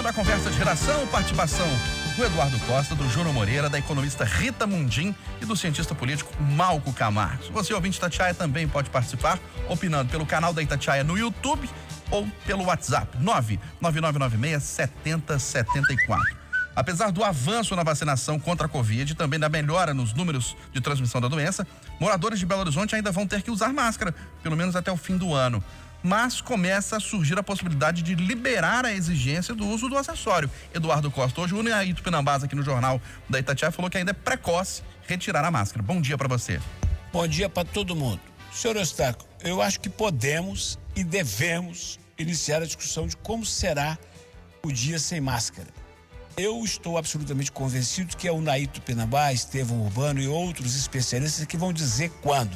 na conversa de redação, participação do Eduardo Costa, do Júnior Moreira, da economista Rita Mundim e do cientista político Malco Camargo. Você, ouvinte Itatiaia, também pode participar, opinando pelo canal da Itatiaia no YouTube ou pelo WhatsApp 99996-7074. Apesar do avanço na vacinação contra a Covid e também da melhora nos números de transmissão da doença, moradores de Belo Horizonte ainda vão ter que usar máscara, pelo menos até o fim do ano. Mas começa a surgir a possibilidade de liberar a exigência do uso do acessório. Eduardo Costa, hoje o Aito Pinambás aqui no Jornal da Itatiaia falou que ainda é precoce retirar a máscara. Bom dia para você. Bom dia para todo mundo. Senhor Eustáquio, eu acho que podemos e devemos iniciar a discussão de como será o dia sem máscara. Eu estou absolutamente convencido que é o Aito Pinambás, Estevão Urbano e outros especialistas que vão dizer quando.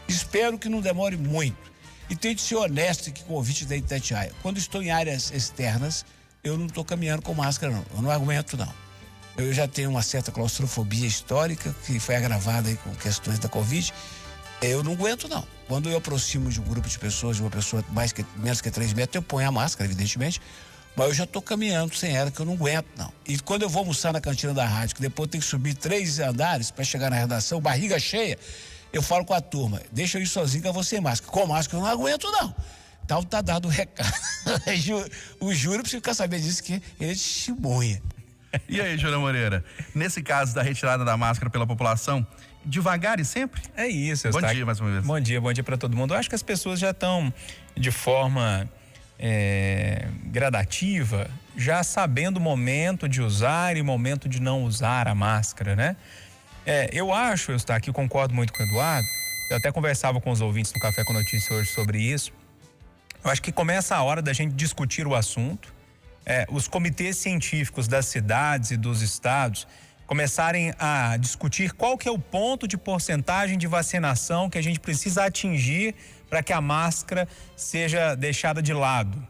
Espero que não demore muito. E tenho de ser honesto aqui com o ouvinte da Itatiaia. Quando estou em áreas externas, eu não estou caminhando com máscara, não. Eu não aguento, não. Eu já tenho uma certa claustrofobia histórica, que foi agravada aí com questões da Covid. Eu não aguento, não. Quando eu aproximo de um grupo de pessoas, de uma pessoa menos que 3 metros, eu ponho a máscara, evidentemente. Mas eu já estou caminhando sem ela, que eu não aguento, não. E quando eu vou almoçar na cantina da rádio, que depois eu tenho que subir 3 andares para chegar na redação, barriga cheia, eu falo com a turma, deixa eu ir sozinho que eu vou sem máscara. Com máscara eu não aguento, não. Então tá dado o recado. O Júnior precisa ficar sabendo disso, que ele é testemunha. E aí, Júnior Moreira, nesse caso da retirada da máscara pela população, devagar e sempre? É isso. Bom dia mais uma vez. Bom dia para todo mundo. Eu acho que as pessoas já estão de forma gradativa, já sabendo o momento de usar e o momento de não usar a máscara, né? Eu acho, eu estou aqui, concordo muito com o Eduardo, eu até conversava com os ouvintes do Café com Notícia hoje sobre isso. Eu acho que começa a hora da gente discutir o assunto, os comitês científicos das cidades e dos estados começarem a discutir qual que é o ponto de porcentagem de vacinação que a gente precisa atingir para que a máscara seja deixada de lado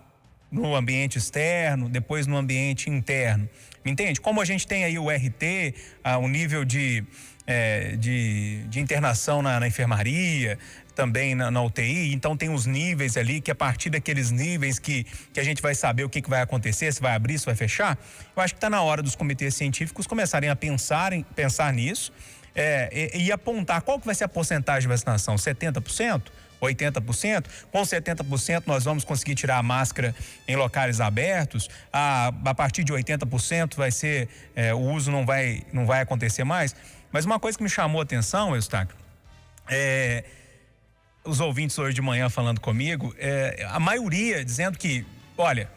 no ambiente externo, depois no ambiente interno. Me entende? Como a gente tem aí o RT, o nível de internação na enfermaria, também na UTI, então tem os níveis ali, que a partir daqueles níveis que a gente vai saber o que vai acontecer, se vai abrir, se vai fechar. Eu acho que está na hora dos comitês científicos começarem a pensar nisso e apontar qual que vai ser a porcentagem de vacinação, 70%? 80%, com 70% nós vamos conseguir tirar a máscara em locais abertos, a partir de 80% vai ser, o uso não vai acontecer mais. Mas uma coisa que me chamou a atenção, Eustáquio, os ouvintes hoje de manhã falando comigo, a maioria dizendo que, olha,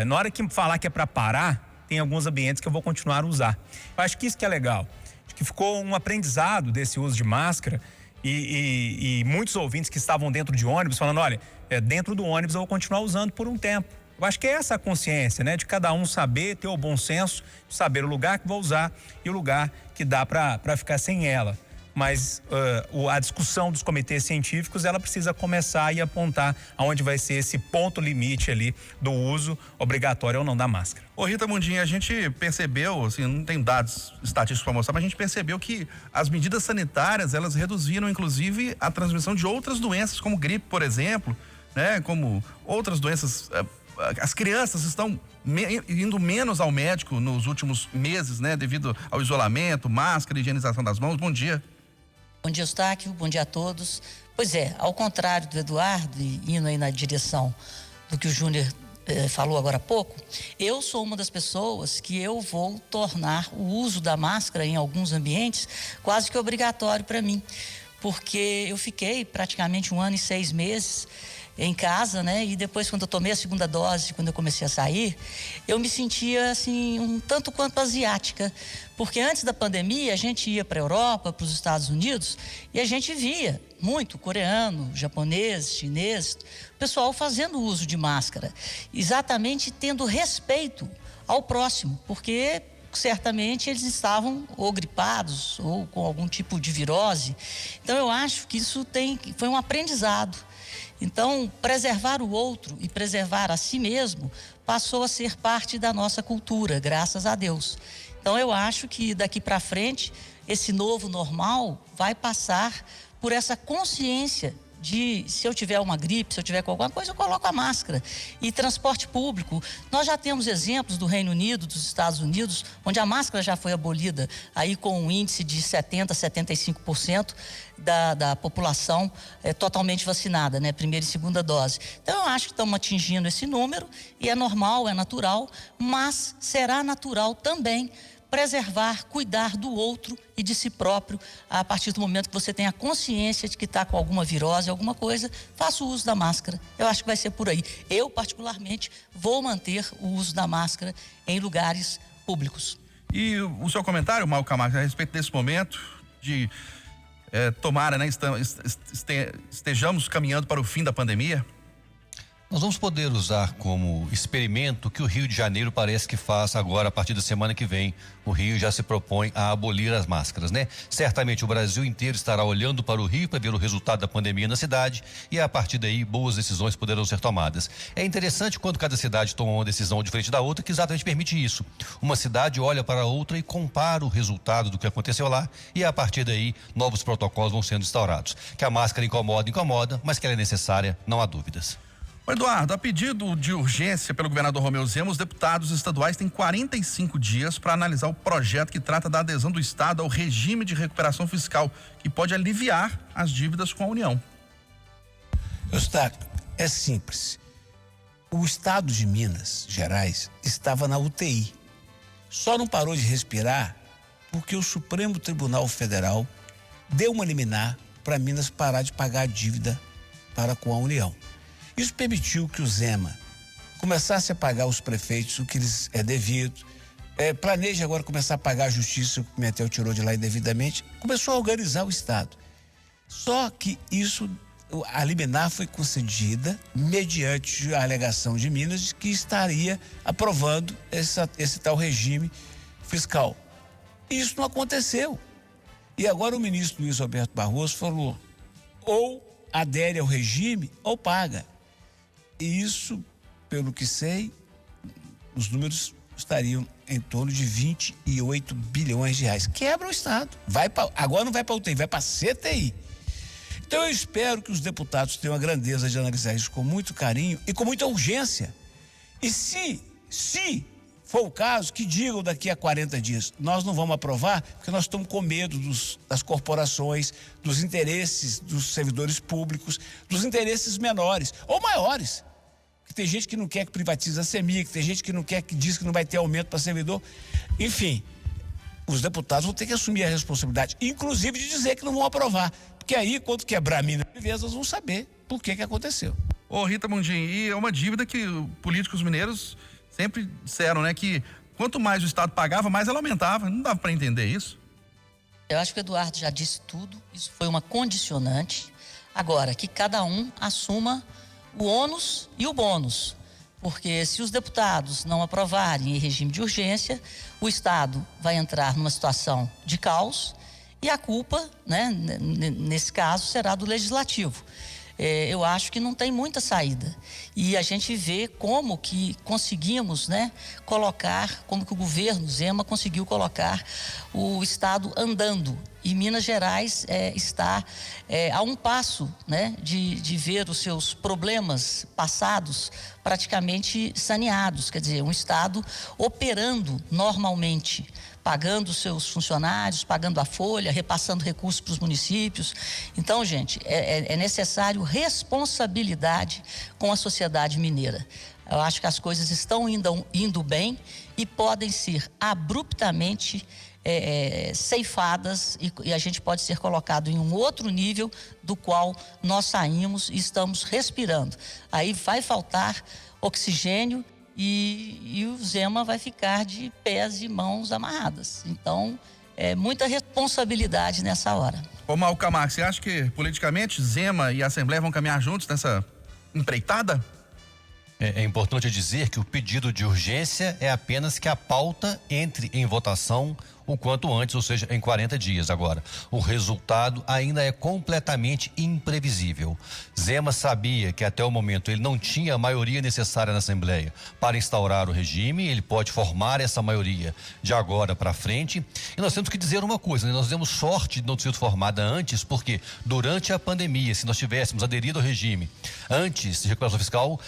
na hora que falar que é para parar, tem alguns ambientes que eu vou continuar a usar. Eu acho que isso que é legal, acho que ficou um aprendizado desse uso de máscara. E muitos ouvintes que estavam dentro de ônibus falando, olha, dentro do ônibus eu vou continuar usando por um tempo. Eu acho que é essa a consciência, né? De cada um saber, ter o bom senso, saber o lugar que vou usar e o lugar que dá para ficar sem ela. Mas a discussão dos comitês científicos, ela precisa começar e apontar aonde vai ser esse ponto limite ali do uso obrigatório ou não da máscara. Ô Rita Mundim, a gente percebeu, assim, não tem dados estatísticos para mostrar, mas a gente percebeu que as medidas sanitárias, elas reduziram inclusive a transmissão de outras doenças, como gripe, por exemplo, né? Como outras doenças. As crianças estão indo menos ao médico nos últimos meses, né? Devido ao isolamento, máscara, higienização das mãos. Bom dia. Bom dia, Eustáquio. Bom dia a todos. Pois ao contrário do Eduardo, e indo aí na direção do que o Júnior falou agora há pouco, eu sou uma das pessoas que eu vou tornar o uso da máscara em alguns ambientes quase que obrigatório para mim, porque eu fiquei praticamente 1 ano e 6 meses em casa, né? E depois, quando eu tomei a segunda dose, quando eu comecei a sair, eu me sentia assim um tanto quanto asiática, porque antes da pandemia a gente ia para a Europa, para os Estados Unidos, e a gente via muito coreano, japonês, chinês, pessoal fazendo uso de máscara, exatamente tendo respeito ao próximo, porque certamente eles estavam ou gripados ou com algum tipo de virose. Então eu acho que isso foi um aprendizado. Então, preservar o outro e preservar a si mesmo passou a ser parte da nossa cultura, graças a Deus. Então, eu acho que daqui para frente, esse novo normal vai passar por essa consciência se eu tiver uma gripe, se eu tiver com alguma coisa, eu coloco a máscara. E transporte público, nós já temos exemplos do Reino Unido, dos Estados Unidos, onde a máscara já foi abolida, aí com um índice de 70%, 75% da população totalmente vacinada, né? Primeira e segunda dose. Então, eu acho que estamos atingindo esse número, e é normal, é natural, mas será natural também preservar, cuidar do outro e de si próprio. A partir do momento que você tem a consciência de que está com alguma virose, alguma coisa, faça o uso da máscara. Eu acho que vai ser por aí. Eu, particularmente, vou manter o uso da máscara em lugares públicos. E o seu comentário, Mauro Camargo, a respeito desse momento de tomara, né, estejamos caminhando para o fim da pandemia? Nós vamos poder usar como experimento o que o Rio de Janeiro parece que faz agora, a partir da semana que vem. O Rio já se propõe a abolir as máscaras, né? Certamente o Brasil inteiro estará olhando para o Rio para ver o resultado da pandemia na cidade, e a partir daí boas decisões poderão ser tomadas. É interessante quando cada cidade toma uma decisão diferente da outra, que exatamente permite isso. Uma cidade olha para a outra e compara o resultado do que aconteceu lá, e a partir daí novos protocolos vão sendo instaurados. Que a máscara incomoda, mas que ela é necessária, não há dúvidas. Eduardo, a pedido de urgência pelo governador Romeu Zema, os deputados estaduais têm 45 dias para analisar o projeto que trata da adesão do Estado ao regime de recuperação fiscal, que pode aliviar as dívidas com a União. Eustáquio, é simples. O Estado de Minas Gerais estava na UTI. Só não parou de respirar porque o Supremo Tribunal Federal deu uma liminar para Minas parar de pagar a dívida para com a União. Isso permitiu que o Zema começasse a pagar os prefeitos o que lhes é devido, planeja agora começar a pagar a justiça que o Pimentel tirou de lá indevidamente, começou a organizar o Estado. Só que isso, a liminar foi concedida mediante a alegação de Minas de que estaria aprovando esse tal regime fiscal. Isso não aconteceu. E agora o ministro Luiz Roberto Barroso falou, ou adere ao regime ou paga. E isso, pelo que sei, os números estariam em torno de 28 bilhões de reais. Quebra o Estado. Agora não vai para a UTI, vai para a CTI. Então eu espero que os deputados tenham a grandeza de analisar isso com muito carinho e com muita urgência. E se for o caso, que digam daqui a 40 dias, nós não vamos aprovar porque nós estamos com medo das corporações, dos interesses dos servidores públicos, dos interesses menores ou maiores. Que tem gente que não quer que privatize a CEMIG, tem gente que não quer, que diz que não vai ter aumento para servidor. Enfim, os deputados vão ter que assumir a responsabilidade, inclusive de dizer que não vão aprovar. Porque aí, quando quebrar Minas Gerais, nós vamos saber por que aconteceu. Ô Rita Mundim, e é uma dívida que políticos mineiros sempre disseram, né, que quanto mais o Estado pagava, mais ela aumentava. Não dava para entender isso? Eu acho que o Eduardo já disse tudo, isso foi uma condicionante. Agora, que cada um assuma o ônus e o bônus, porque se os deputados não aprovarem em regime de urgência, o Estado vai entrar numa situação de caos e a culpa, né, nesse caso, será do Legislativo. Eu acho que não tem muita saída. E a gente vê como que conseguimos, né, colocar, como que o governo Zema conseguiu colocar o Estado andando. E Minas Gerais está a um passo, né, de ver os seus problemas passados praticamente saneados. Quer dizer, um Estado operando normalmente, pagando os seus funcionários, pagando a folha, repassando recursos para os municípios. Então, gente, é necessário responsabilidade com a sociedade mineira. Eu acho que as coisas estão indo bem e podem ser abruptamente ceifadas e a gente pode ser colocado em um outro nível do qual nós saímos e estamos respirando. Aí vai faltar oxigênio e o Zema vai ficar de pés e mãos amarradas. Então, muita responsabilidade nessa hora. Ô Mauro Camargo, você acha que politicamente Zema e a Assembleia vão caminhar juntos nessa empreitada? É importante dizer que o pedido de urgência é apenas que a pauta entre em votação o quanto antes, ou seja, em 40 dias agora. O resultado ainda é completamente imprevisível. Zema sabia que até o momento ele não tinha a maioria necessária na Assembleia para instaurar o regime, ele pode formar essa maioria de agora para frente. E nós temos que dizer uma coisa, né? Nós demos sorte de não ter sido formada antes, porque durante a pandemia, se nós tivéssemos aderido ao regime antes de recuperação fiscal,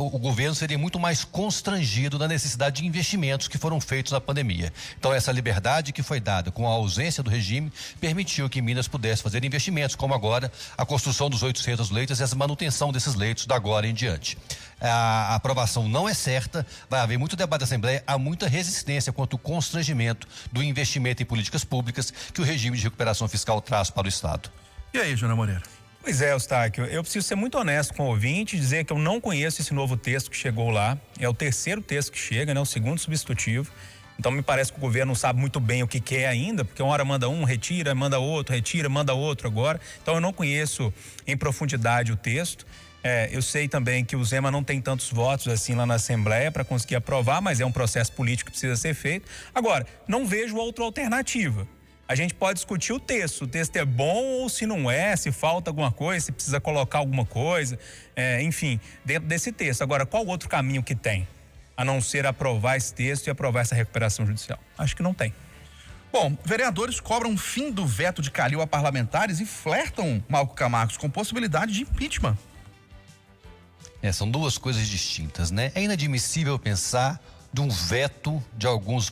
o governo seria muito mais constrangido na necessidade de investimentos que foram feitos na pandemia. Então, essa liberdade que foi dada com a ausência do regime permitiu que Minas pudesse fazer investimentos, como agora a construção dos 800 leitos e a manutenção desses leitos da agora em diante. A aprovação não é certa, vai haver muito debate da Assembleia, há muita resistência quanto ao constrangimento do investimento em políticas públicas que o regime de recuperação fiscal traz para o Estado. E aí, Júnior Moreira? Pois é, Eustáquio, eu preciso ser muito honesto com o ouvinte e dizer que eu não conheço esse novo texto que chegou lá. É o terceiro texto que chega, né? O segundo substitutivo. Então me parece que o governo não sabe muito bem o que quer ainda, porque uma hora manda um, retira, manda outro, retira, manda outro agora. Então eu não conheço em profundidade o texto. Eu sei também que o Zema não tem tantos votos assim lá na Assembleia para conseguir aprovar, mas é um processo político que precisa ser feito. Agora, não vejo outra alternativa. A gente pode discutir o texto é bom ou se não é, se falta alguma coisa, se precisa colocar alguma coisa, enfim, dentro desse texto. Agora, qual outro caminho que tem, a não ser aprovar esse texto e aprovar essa recuperação judicial? Acho que não tem. Bom, vereadores cobram fim do veto de Calil a parlamentares e flertam, Malco Camargos, com possibilidade de impeachment. São duas coisas distintas, né? É inadmissível pensar de um veto de alguns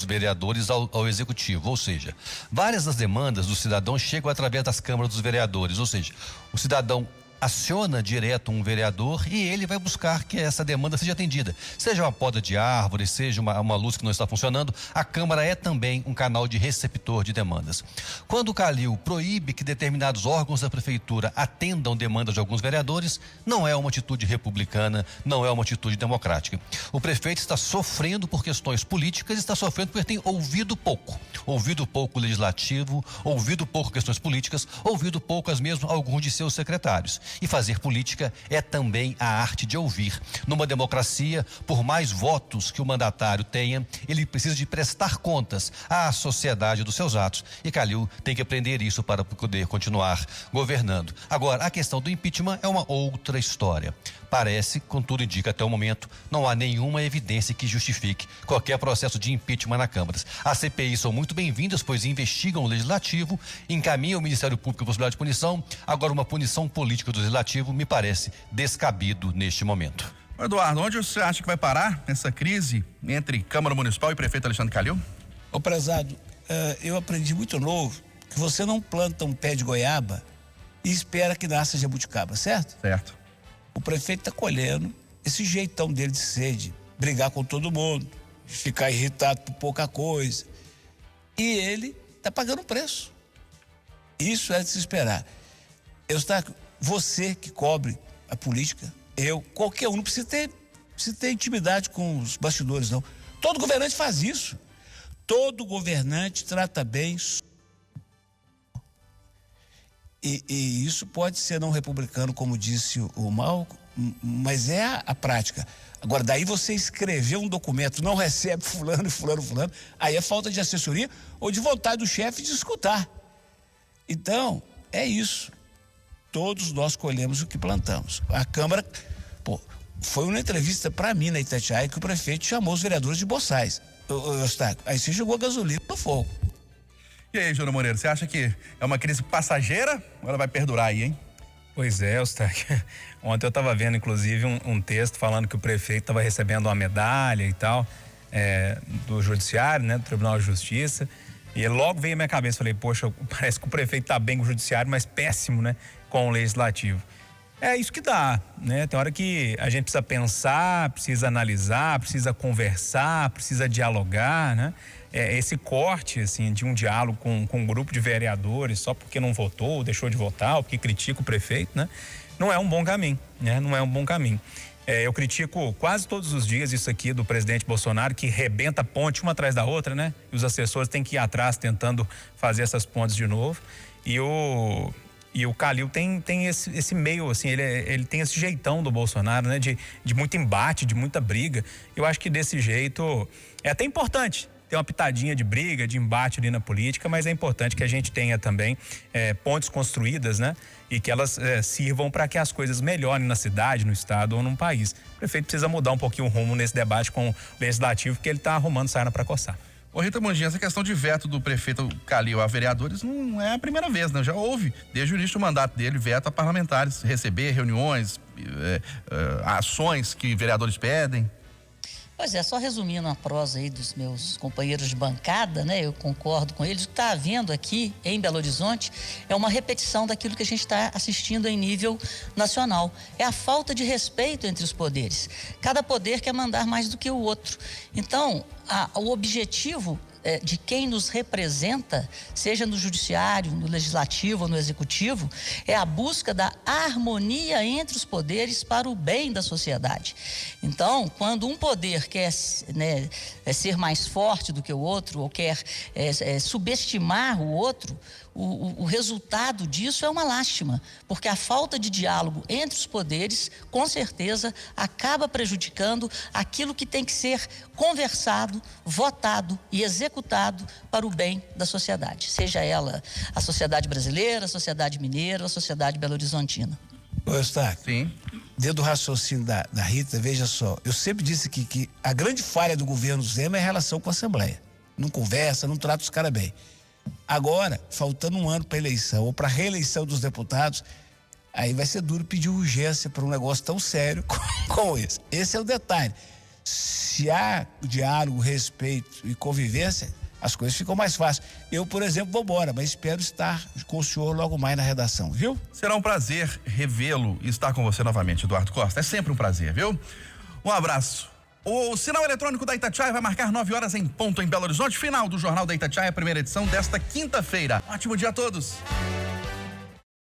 vereadores ao executivo, ou seja, várias das demandas do cidadão chegam através das câmaras dos vereadores, ou seja, o cidadão aciona direto um vereador e ele vai buscar que essa demanda seja atendida. Seja uma poda de árvore, seja uma luz que não está funcionando, a Câmara é também um canal de receptor de demandas. Quando o Calil proíbe que determinados órgãos da prefeitura atendam demandas de alguns vereadores, não é uma atitude republicana, não é uma atitude democrática. O prefeito está sofrendo por questões políticas, está sofrendo porque tem ouvido pouco o legislativo, ouvido pouco questões políticas, ouvido pouco mesmo alguns de seus secretários. E fazer política é também a arte de ouvir. Numa democracia, por mais votos que o mandatário tenha, ele precisa de prestar contas à sociedade dos seus atos. E Calil tem que aprender isso para poder continuar governando. Agora, a questão do impeachment é uma outra história. Parece, contudo indica até o momento, não há nenhuma evidência que justifique qualquer processo de impeachment na Câmara. As CPIs são muito bem-vindas, pois investigam o Legislativo, encaminham o Ministério Público a possibilidade de punição. Agora, uma punição política do Legislativo me parece descabido neste momento. Eduardo, onde você acha que vai parar essa crise entre Câmara Municipal e prefeito Alexandre Calil? Ô prezado, eu aprendi muito novo que você não planta um pé de goiaba e espera que nasça jabuticaba, certo? Certo. O prefeito está colhendo esse jeitão dele de ser, de brigar com todo mundo, de ficar irritado por pouca coisa. E ele está pagando preço. Isso é de se esperar. Eustáquio, você que cobre a política, qualquer um, não precisa ter intimidade com os bastidores, não. Todo governante faz isso. Todo governante trata bem. E isso pode ser não republicano, como disse o Malco, mas é a prática. Agora, daí você escrever um documento, não recebe fulano, aí é falta de assessoria ou de vontade do chefe de escutar. Então, é isso. Todos nós colhemos o que plantamos. A Câmara, foi uma entrevista para mim na Itatiaia que o prefeito chamou os vereadores de boçais. Eustáquio, aí você jogou gasolina no fogo. E aí, Júnior Moreira, você acha que é uma crise passageira ou ela vai perdurar aí, hein? Pois é, Eustáquio. Ontem eu estava vendo, inclusive, um texto falando que o prefeito estava recebendo uma medalha e tal, do Judiciário, né, do Tribunal de Justiça. E logo veio à minha cabeça, falei, poxa, parece que o prefeito está bem com o Judiciário, mas péssimo, né, com o Legislativo. É isso que dá, né? Tem hora que a gente precisa pensar, precisa analisar, precisa conversar, precisa dialogar, né? Esse corte, assim, de um diálogo com um grupo de vereadores só porque não votou, deixou de votar, ou porque critica o prefeito, né? Não é um bom caminho, né? Não é um bom caminho. Eu critico quase todos os dias isso aqui do presidente Bolsonaro, que rebenta a ponte uma atrás da outra, né? E os assessores têm que ir atrás tentando fazer essas pontes de novo. E o Calil tem esse meio, assim, ele tem esse jeitão do Bolsonaro, né? De muito embate, de muita briga. Eu acho que desse jeito é até importante ter uma pitadinha de briga, de embate ali na política, mas é importante que a gente tenha também pontes construídas, né? E que elas sirvam para que as coisas melhorem na cidade, no estado ou num país. O prefeito precisa mudar um pouquinho o rumo nesse debate com o legislativo, porque ele está arrumando sarna para coçar. Ô Rita Mondinha, essa questão de veto do prefeito Calil a vereadores não é a primeira vez, né? Já houve, desde o início do mandato dele, veto a parlamentares, receber reuniões, ações que vereadores pedem. Pois é, só resumindo a prosa aí dos meus companheiros de bancada, né? Eu concordo com eles. O que está havendo aqui em Belo Horizonte é uma repetição daquilo que a gente está assistindo em nível nacional. É a falta de respeito entre os poderes. Cada poder quer mandar mais do que o outro. Então, o objetivo de quem nos representa, seja no judiciário, no legislativo ou no executivo, é a busca da harmonia entre os poderes para o bem da sociedade. Então, quando um poder quer, né, ser mais forte do que o outro ou quer subestimar o outro, o resultado disso é uma lástima, porque a falta de diálogo entre os poderes, com certeza, acaba prejudicando aquilo que tem que ser conversado, votado e executado para o bem da sociedade, seja ela a sociedade brasileira, a sociedade mineira, a sociedade belo-horizontina. Ô, Eustáquio, Sim. dentro do raciocínio da Rita, veja só, eu sempre disse que a grande falha do governo Zema é a relação com a Assembleia. Não conversa, não trata os caras bem. Agora, faltando um ano para a eleição ou para a reeleição dos deputados, aí vai ser duro pedir urgência para um negócio tão sério como esse. Esse é o detalhe. Se há diálogo, respeito e convivência, as coisas ficam mais fáceis. Eu, por exemplo, vou embora, mas espero estar com o senhor logo mais na redação, viu? Será um prazer revê-lo e estar com você novamente, Eduardo Costa. É sempre um prazer, viu? Um abraço. O sinal eletrônico da Itatiaia vai marcar 9 horas em ponto em Belo Horizonte. Final do Jornal da Itatiaia, primeira edição desta quinta-feira. Ótimo dia a todos.